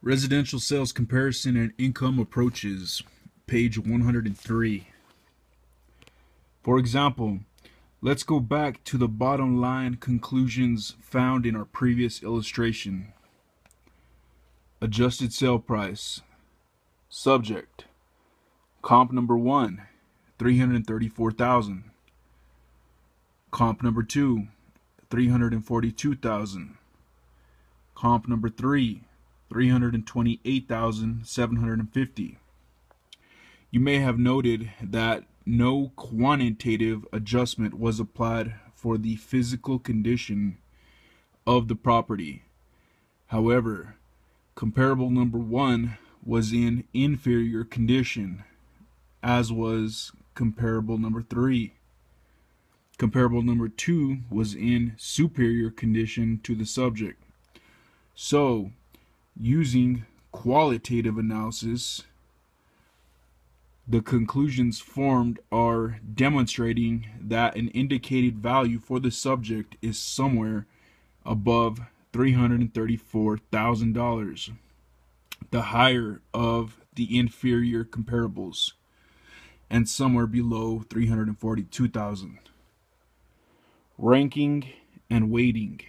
Residential sales comparison and income approaches, page 103. For example, let's go back to the bottom line conclusions found in our previous illustration. Adjusted sale price. Subject. Comp number 1, 334,000. Comp number 2, 342,000. Comp number 3, 328,750. You may have noted that no quantitative adjustment was applied for the physical condition of the property. However, comparable number 1 was in inferior condition, as was comparable number 3. Comparable number 2 was in superior condition to the subject. So, using qualitative analysis, the conclusions formed are demonstrating that an indicated value for the subject is somewhere above $334,000, the higher of the inferior comparables, and somewhere below $342,000. Ranking and weighting.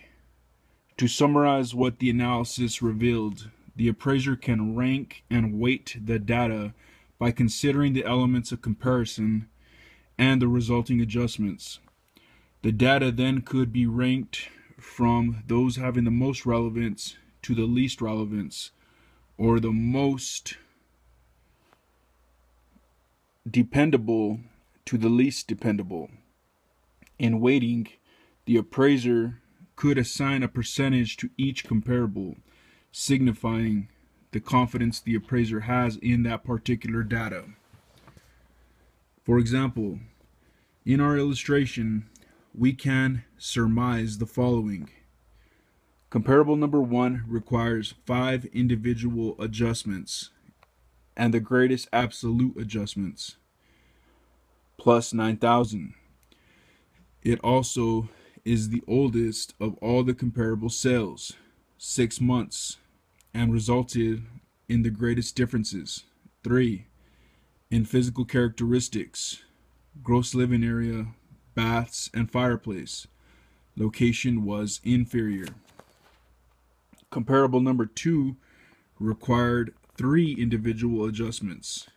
To summarize what the analysis revealed, the appraiser can rank and weight the data by considering the elements of comparison and the resulting adjustments. The data then could be ranked from those having the most relevance to the least relevance, or the most dependable to the least dependable. In weighting, the appraiser could assign a percentage to each comparable, signifying the confidence the appraiser has in that particular data. For example, in our illustration, we can surmise the following. Comparable number 1 requires 5 individual adjustments and the greatest absolute adjustments, plus 9,000. It also is the oldest of all the comparable sales, 6 months, and resulted in the greatest differences. 3. In physical characteristics, gross living area, baths, and fireplace. Location was inferior. Comparable number 2 required 3 individual adjustments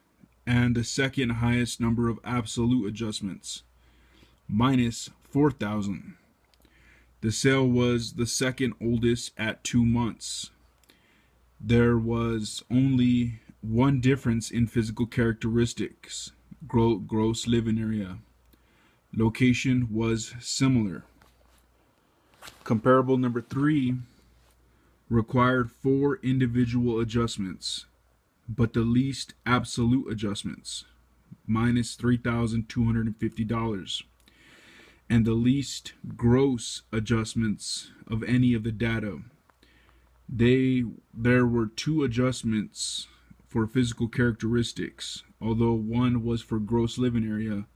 and the second highest number of absolute adjustments, minus 4,000. The sale was the second oldest at 2 months. There was only one difference in physical characteristics, gross living area. Location was similar. Comparable number 3 required 4 individual adjustments, but the least absolute adjustments, minus $3,250. And the least gross adjustments of any of the data. There were 2 adjustments for physical characteristics, although one was for gross living area,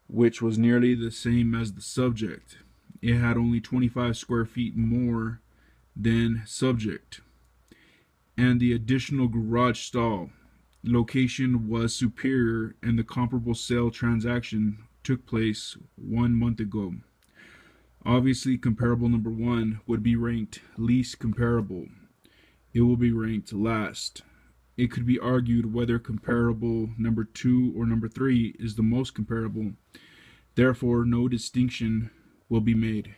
which was nearly the same as the subject. It had only 25 square feet more than subject. And the additional garage stall. Location was superior, and the comparable sale transaction took place 1 month ago. Obviously, comparable number 1 would be ranked least comparable. It will be ranked last. It could be argued whether comparable number 2 or number 3 is the most comparable. Therefore, no distinction will be made.